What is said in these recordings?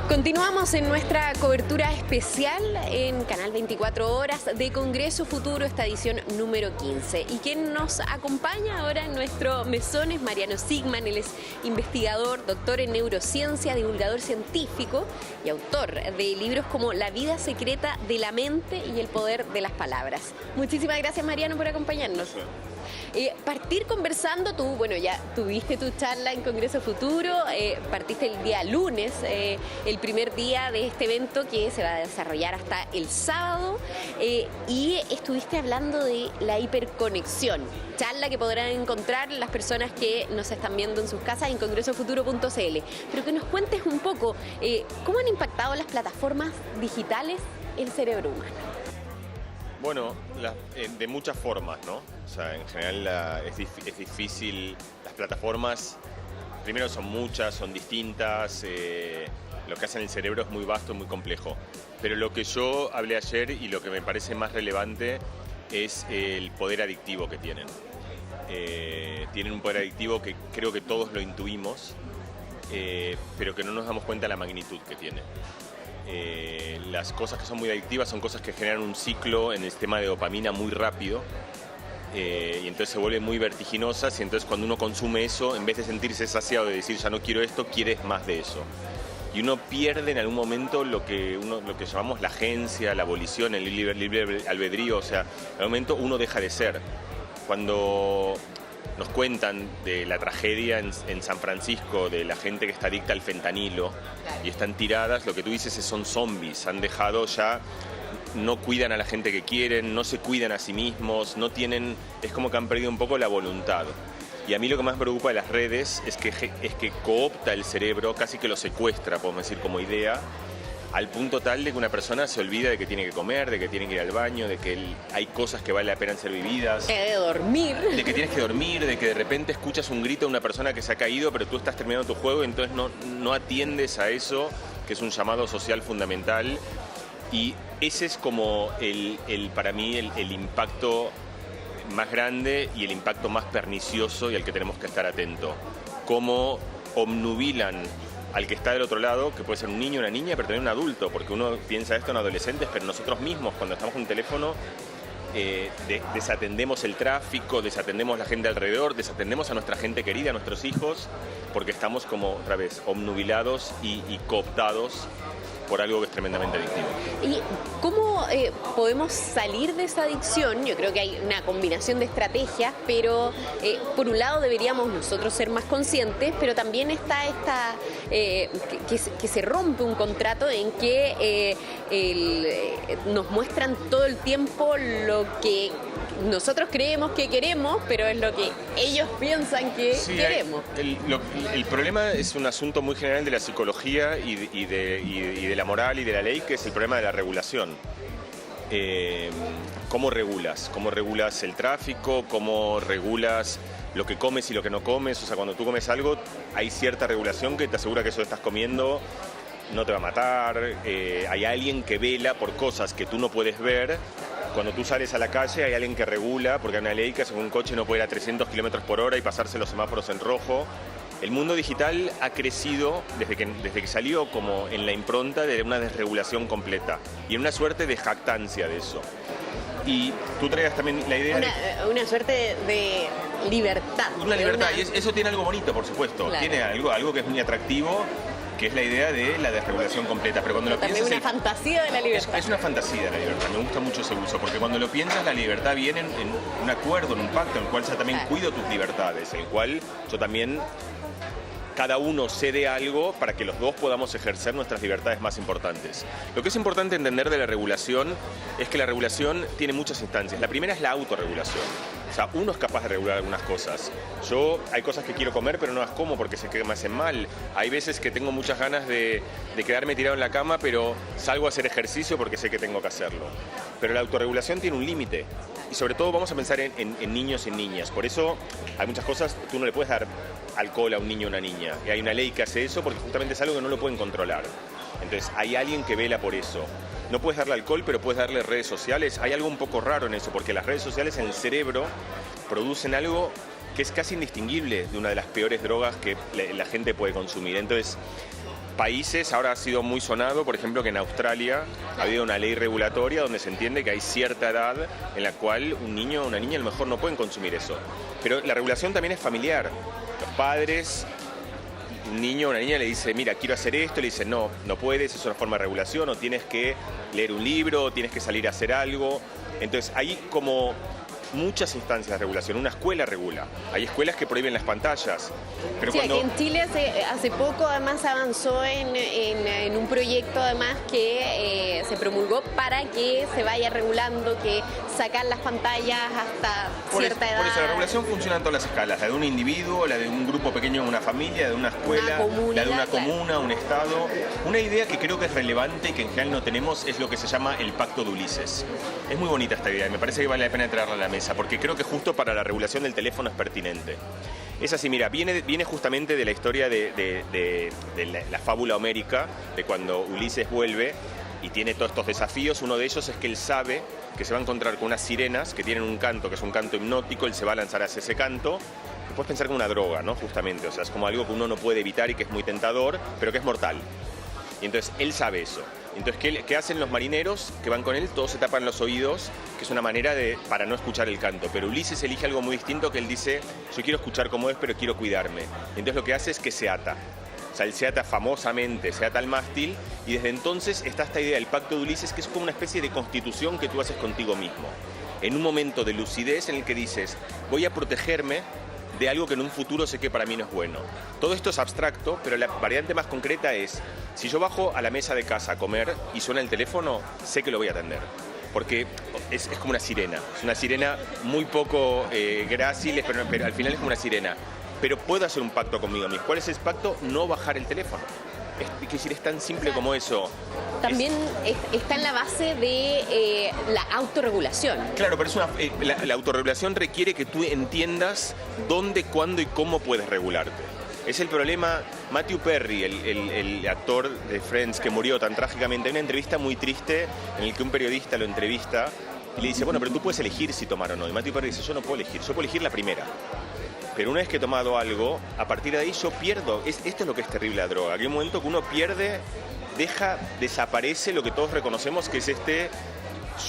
Continuamos en nuestra cobertura especial en Canal 24 Horas de Congreso Futuro, esta edición número 15. Y quien nos acompaña ahora en nuestro mesón es Mariano Sigman. Él es investigador, doctor en neurociencia, divulgador científico y autor de libros como La vida secreta de la mente y El poder de las palabras. Muchísimas gracias, Mariano, por acompañarnos. Partir conversando, tú, bueno, ya tuviste tu charla en Congreso Futuro, partiste el día lunes, el primer día de este evento que se va a desarrollar hasta el sábado, y estuviste hablando de la hiperconexión, charla que podrán encontrar las personas que nos están viendo en sus casas en congresofuturo.cl. Pero que nos cuentes un poco, ¿cómo han impactado las plataformas digitales el cerebro humano? Bueno, de muchas formas, ¿no? O sea, en general es difícil. Las plataformas, primero son muchas, son distintas, lo que hacen el cerebro es muy vasto, muy complejo. Pero lo que yo hablé ayer y lo que me parece más relevante es el poder adictivo que tienen. Tienen un poder adictivo que creo que todos lo intuimos, pero que no nos damos cuenta de la magnitud que tiene. Las cosas que son muy adictivas son cosas que generan un ciclo en el sistema de dopamina muy rápido, y entonces se vuelven muy vertiginosas, y entonces cuando uno consume eso, en vez de sentirse saciado de decir ya no quiero esto, quieres más de eso. Y uno pierde en algún momento lo que llamamos la agencia, la abolición, el libre albedrío. O sea, en algún momento uno deja de ser. Cuando nos cuentan de la tragedia en San Francisco de la gente que está adicta al fentanilo y están tiradas, lo que tú dices son zombies, han dejado ya, no cuidan a la gente que quieren, no se cuidan a sí mismos, no tienen, es como que han perdido un poco la voluntad. Y a mí lo que más me preocupa de las redes es que coopta el cerebro, casi que lo secuestra, podemos decir, como idea, al punto tal de que una persona se olvida de que tiene que comer, de que tiene que ir al baño, de que hay cosas que vale la pena ser vividas. De dormir. De que tienes que dormir, de que de repente escuchas un grito de una persona que se ha caído, pero tú estás terminando tu juego y entonces no atiendes a eso, que es un llamado social fundamental. Y ese es como para mí el impacto más grande y el impacto más pernicioso y al que tenemos que estar atentos. Cómo obnubilan al que está del otro lado, que puede ser un niño o una niña, pero también un adulto, porque uno piensa esto en adolescentes, pero nosotros mismos, cuando estamos con un teléfono, desatendemos el tráfico, desatendemos la gente alrededor, desatendemos a nuestra gente querida, a nuestros hijos, porque estamos como, otra vez, obnubilados y cooptados por algo que es tremendamente adictivo. ¿Y cómo podemos salir de esa adicción? Yo creo que hay una combinación de estrategias, pero por un lado deberíamos nosotros ser más conscientes, pero también está que se rompe un contrato en que nos muestran todo el tiempo lo que nosotros creemos que queremos, pero es lo que ellos piensan que queremos. El problema es un asunto muy general de la psicología y de la moral y de la ley, que es el problema de la regulación. ¿Cómo regulas? ¿Cómo regulas el tráfico? ¿Cómo regulas lo que comes y lo que no comes? O sea, cuando tú comes algo, hay cierta regulación que te asegura que eso que estás comiendo no te va a matar. Hay alguien que vela por cosas que tú no puedes ver. Cuando tú sales a la calle hay alguien que regula, porque hay una ley que según un coche no puede ir a 300 km/h y pasarse los semáforos en rojo. El mundo digital ha crecido desde que salió como en la impronta de una desregulación completa y en una suerte de jactancia de eso. Y tú traías también la idea una suerte de libertad. Una libertad, y eso tiene algo bonito, por supuesto. Claro. Tiene algo que es muy atractivo, que es la idea de la desregulación completa. Pero cuando lo piensas, también una fantasía de la libertad. Es una fantasía de la libertad, me gusta mucho ese uso, porque cuando lo piensas, la libertad viene en un acuerdo, en un pacto, en el cual yo también cuido tus libertades, en el cual yo también, cada uno cede algo para que los dos podamos ejercer nuestras libertades más importantes. Lo que es importante entender de la regulación es que la regulación tiene muchas instancias. La primera es la autorregulación. O sea, uno es capaz de regular algunas cosas. Hay cosas que quiero comer, pero no las como porque sé que me hacen mal. Hay veces que tengo muchas ganas de quedarme tirado en la cama, pero salgo a hacer ejercicio porque sé que tengo que hacerlo. Pero la autorregulación tiene un límite. Y sobre todo vamos a pensar en niños y en niñas. Por eso hay muchas cosas, tú no le puedes dar alcohol a un niño o una niña. Y hay una ley que hace eso porque justamente es algo que no lo pueden controlar. Entonces hay alguien que vela por eso. No puedes darle alcohol, pero puedes darle redes sociales. Hay algo un poco raro en eso, porque las redes sociales en el cerebro producen algo que es casi indistinguible de una de las peores drogas que la gente puede consumir. Entonces, países, ahora ha sido muy sonado, por ejemplo, que en Australia ha habido una ley regulatoria donde se entiende que hay cierta edad en la cual un niño o una niña a lo mejor no pueden consumir eso. Pero la regulación también es familiar. Los padres, un niño o una niña le dice, mira, quiero hacer esto, le dice, no, no puedes, es una forma de regulación, o tienes que leer un libro, o tienes que salir a hacer algo. Entonces, hay como muchas instancias de regulación. Una escuela regula. Hay escuelas que prohíben las pantallas. Pero sí, aquí en Chile hace poco además avanzó en un proyecto además que se promulgó para que se vaya regulando, que sacar las pantallas hasta cierta edad. Por eso la regulación funciona en todas las escalas, la de un individuo, la de un grupo pequeño en una familia, la de una escuela, la de una comuna, un estado. Una idea que creo que es relevante y que en general no tenemos es lo que se llama el Pacto de Ulises. Es muy bonita esta idea y me parece que vale la pena traerla a la mesa, porque creo que justo para la regulación del teléfono es pertinente. Es así, mira, viene justamente de la historia de la fábula homérica, de cuando Ulises vuelve y tiene todos estos desafíos. Uno de ellos es que él sabe que se va a encontrar con unas sirenas que tienen un canto, que es un canto hipnótico, él se va a lanzar hacia ese canto. Puedes pensar como una droga, ¿no? Justamente, o sea, es como algo que uno no puede evitar y que es muy tentador, pero que es mortal. Y entonces él sabe eso. Entonces, ¿qué hacen los marineros que van con él? Todos se tapan los oídos, que es una manera para no escuchar el canto. Pero Ulises elige algo muy distinto, que él dice, yo quiero escuchar cómo es, pero quiero cuidarme. Entonces lo que hace es que se ata. O sea, él se ata famosamente, se ata al mástil, y desde entonces está esta idea del Pacto de Ulises, que es como una especie de constitución que tú haces contigo mismo. En un momento de lucidez en el que dices, voy a protegerme de algo que en un futuro sé que para mí no es bueno. Todo esto es abstracto, pero la variante más concreta es, si yo bajo a la mesa de casa a comer y suena el teléfono, sé que lo voy a atender. Porque es como una sirena. Es una sirena muy poco grácil, pero al final es como una sirena. Pero puedo hacer un pacto conmigo mismo. ¿Cuál es ese pacto? No bajar el teléfono. Es decir, es tan simple como eso. También está en la base de la autorregulación. Claro, pero la autorregulación requiere que tú entiendas dónde, cuándo y cómo puedes regularte. Es el problema. Matthew Perry, el actor de Friends que murió tan trágicamente, hay una entrevista muy triste en la que un periodista lo entrevista y le dice, bueno, pero tú puedes elegir si tomar o no. Y Matthew Perry dice, yo no puedo elegir, yo puedo elegir la primera. Pero una vez que he tomado algo, a partir de ahí yo pierdo. Esto es lo que es terrible la droga. Hay un momento que uno pierde, desaparece lo que todos reconocemos, que es este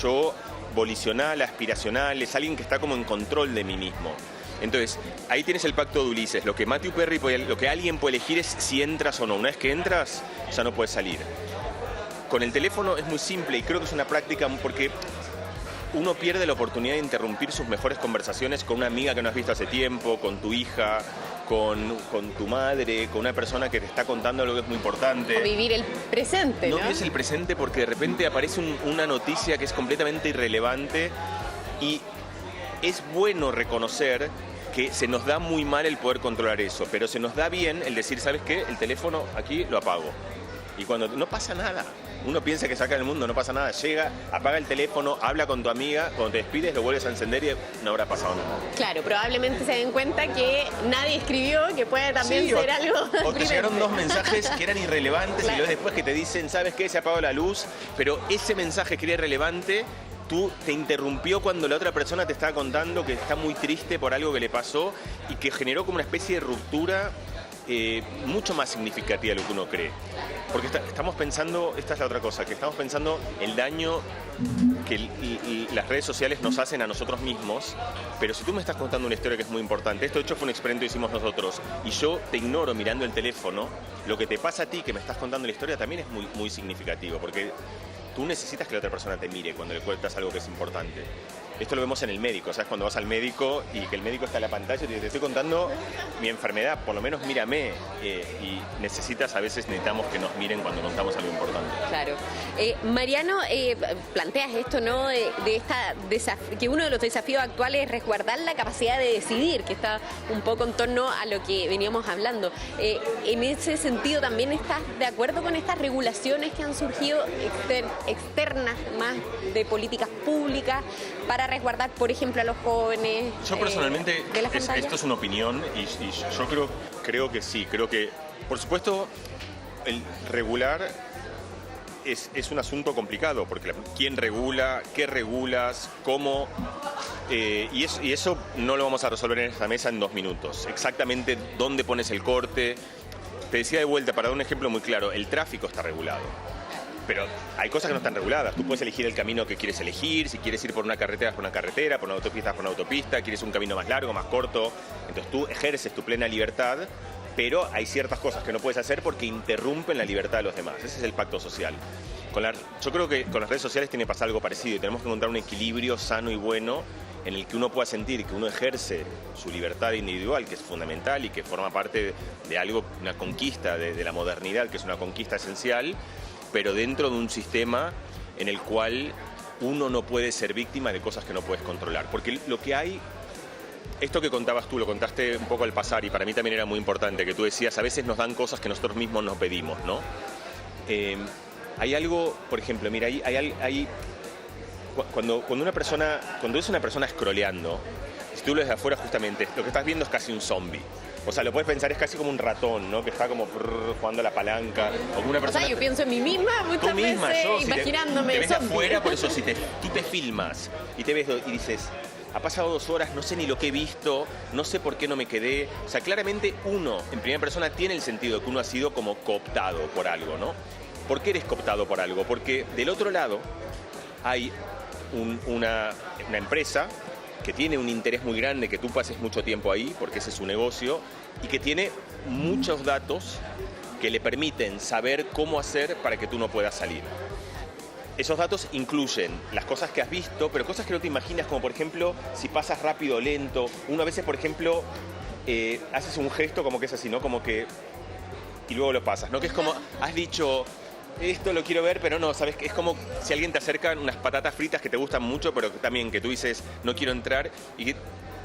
yo volicional, aspiracional, es alguien que está como en control de mí mismo. Entonces, ahí tienes el Pacto de Ulises. Lo que Matthew Perry, lo que alguien puede elegir es si entras o no. Una vez que entras, ya no puedes salir. Con el teléfono es muy simple y creo que es una práctica porque uno pierde la oportunidad de interrumpir sus mejores conversaciones con una amiga que no has visto hace tiempo, con tu hija, con tu madre, con una persona que te está contando algo que es muy importante. O vivir el presente, ¿no? No vives el presente porque de repente aparece una noticia que es completamente irrelevante y es bueno reconocer que se nos da muy mal el poder controlar eso, pero se nos da bien el decir, ¿sabes qué? El teléfono aquí lo apago. Y cuando no pasa nada, uno piensa que saca del mundo, no pasa nada, llega, apaga el teléfono, habla con tu amiga, cuando te despides lo vuelves a encender y no habrá pasado nada. Claro, probablemente se den cuenta que nadie escribió, que puede también ser algo. O te llegaron dos mensajes que eran irrelevantes, claro. Y luego después que te dicen, ¿sabes qué? Se apagó la luz, pero ese mensaje que era irrelevante, tú te interrumpió cuando la otra persona te estaba contando que está muy triste por algo que le pasó y que generó como una especie de ruptura mucho más significativa de lo que uno cree. Porque estamos pensando, esta es la otra cosa, que estamos pensando el daño que las redes sociales nos hacen a nosotros mismos, pero si tú me estás contando una historia que es muy importante, esto de hecho fue un experimento que hicimos nosotros, y yo te ignoro mirando el teléfono, lo que te pasa a ti que me estás contando la historia también es muy, muy significativo, porque tú necesitas que la otra persona te mire cuando le cuentas algo que es importante. Esto lo vemos en el médico, ¿sabes? Cuando vas al médico y que el médico está en la pantalla y te estoy contando mi enfermedad, por lo menos mírame. Y a veces necesitamos que nos miren cuando contamos algo importante. Claro. Mariano, planteas esto, ¿no? Que uno de los desafíos actuales es resguardar la capacidad de decidir, que está un poco en torno a lo que veníamos hablando. En ese sentido, ¿también estás de acuerdo con estas regulaciones que han surgido externas, más de políticas públicas, para resguardar, por ejemplo, a los jóvenes? Yo personalmente, esto es una opinión y yo creo que sí, creo que, por supuesto, el regular es un asunto complicado, porque ¿quién regula? ¿Qué regulas? ¿Cómo? Y eso no lo vamos a resolver en esta mesa en 2 minutos. Exactamente dónde pones el corte. te decía de vuelta, para dar un ejemplo muy claro, el tráfico está regulado. Pero hay cosas que no están reguladas. Tú puedes elegir el camino que quieres elegir. Si quieres ir por una carretera, por una carretera, por una autopista, por una autopista. Quieres un camino más largo, más corto. Entonces tú ejerces tu plena libertad, pero hay ciertas cosas que no puedes hacer porque interrumpen la libertad de los demás. Ese es el pacto social. Yo creo que con las redes sociales tiene que pasar algo parecido. Y tenemos que encontrar un equilibrio sano y bueno en el que uno pueda sentir que uno ejerce su libertad individual, que es fundamental y que forma parte de algo, una conquista de la modernidad, que es una conquista esencial, pero dentro de un sistema en el cual uno no puede ser víctima de cosas que no puedes controlar. Porque lo que hay, esto que contabas tú, lo contaste un poco al pasar y para mí también era muy importante, que tú decías, a veces nos dan cosas que nosotros mismos nos pedimos, ¿no? Hay algo, por ejemplo, mira, cuando es una persona scrolleando, si tú lo ves de afuera justamente, lo que estás viendo es casi un zombie. O sea, lo puedes pensar, es casi como un ratón, ¿no? Que está como jugando a la palanca. O una persona, o sea, yo pienso en mí misma muchas veces, imaginándome. Te ves de afuera, por eso, si tú te filmas y te ves y dices, ha pasado 2 horas, no sé ni lo que he visto, no sé por qué no me quedé. O sea, claramente uno, en primera persona, tiene el sentido de que uno ha sido como cooptado por algo, ¿no? ¿Por qué eres cooptado por algo? Porque del otro lado hay una empresa que tiene un interés muy grande que tú pases mucho tiempo ahí, porque ese es su negocio, y que tiene muchos datos que le permiten saber cómo hacer para que tú no puedas salir. Esos datos incluyen las cosas que has visto, pero cosas que no te imaginas, como por ejemplo, si pasas rápido o lento. Uno a veces, por ejemplo, haces un gesto como que es así, ¿no? Como que... y luego lo pasas, ¿no? Que es como, has dicho... esto lo quiero ver, pero no, ¿sabes? Es como si alguien te acerca unas patatas fritas que te gustan mucho, pero también que tú dices, no quiero entrar, y que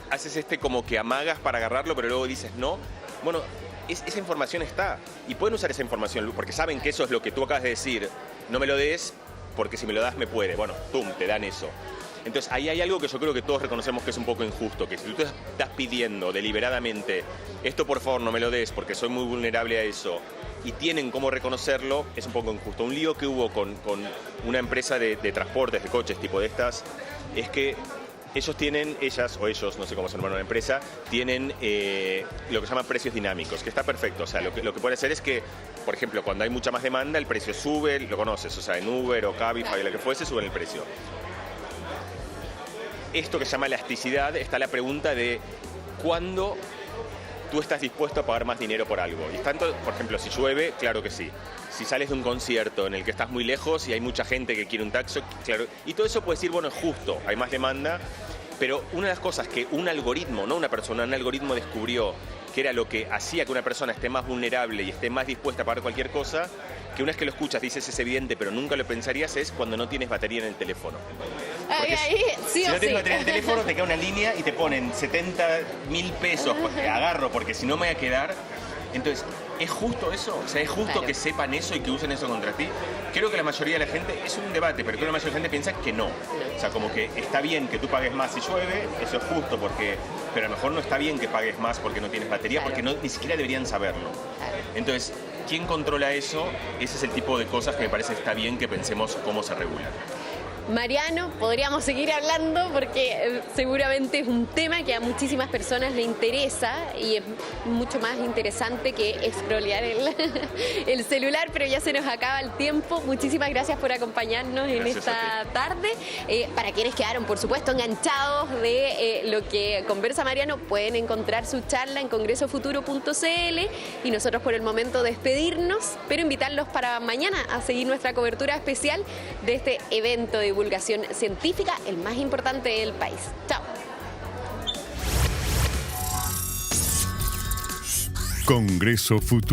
haces como que amagas para agarrarlo, pero luego dices no. Bueno, esa información está, y pueden usar esa información, porque saben que eso es lo que tú acabas de decir, no me lo des, porque si me lo das me puede. Bueno, ¡pum!, te dan eso. Entonces, ahí hay algo que yo creo que todos reconocemos que es un poco injusto, que si tú estás pidiendo deliberadamente, esto por favor no me lo des porque soy muy vulnerable a eso, y tienen cómo reconocerlo, es un poco injusto. Un lío que hubo con una empresa de transportes, de coches, tipo de estas, es que ellas o ellos, no sé cómo se llama una empresa, tienen lo que se llama precios dinámicos, que está perfecto. O sea, lo que puede hacer es que, por ejemplo, cuando hay mucha más demanda, el precio sube, lo conoces, o sea, en Uber o Cabify, lo que fuese, suben el precio. Esto que se llama elasticidad, está la pregunta de cuándo tú estás dispuesto a pagar más dinero por algo. Y tanto, por ejemplo, si llueve, claro que sí. Si sales de un concierto en el que estás muy lejos y hay mucha gente que quiere un taxi, claro. Y todo eso puede decir, bueno, es justo, hay más demanda. Pero una de las cosas que un algoritmo, no una persona, un algoritmo descubrió que era lo que hacía que una persona esté más vulnerable y esté más dispuesta a pagar cualquier cosa, que una vez que lo escuchas dices es evidente, pero nunca lo pensarías, es cuando no tienes batería en el teléfono. Porque si no tienes batería en el teléfono, te queda una línea y te ponen 70.000 pesos, porque agarro, porque si no me voy a quedar. Entonces, ¿es justo eso? O sea, ¿es justo que sepan eso y que usen eso contra ti? Creo que la mayoría de la gente, es un debate, pero creo que la mayoría de la gente piensa que no. O sea, como que está bien que tú pagues más si llueve, eso es justo, pero a lo mejor no está bien que pagues más porque no tienes batería, porque ni siquiera deberían saberlo. Entonces, ¿quién controla eso? Ese es el tipo de cosas que me parece que está bien que pensemos cómo se regula. Mariano, podríamos seguir hablando porque seguramente es un tema que a muchísimas personas le interesa y es mucho más interesante que scrollear el celular, pero ya se nos acaba el tiempo. Muchísimas gracias por acompañarnos en esta tarde. Para quienes quedaron, por supuesto, enganchados de lo que conversa Mariano, pueden encontrar su charla en congresofuturo.cl y nosotros por el momento despedirnos, pero invitarlos para mañana a seguir nuestra cobertura especial de este evento de divulgación científica, el más importante del país. Chao. Congreso Futuro.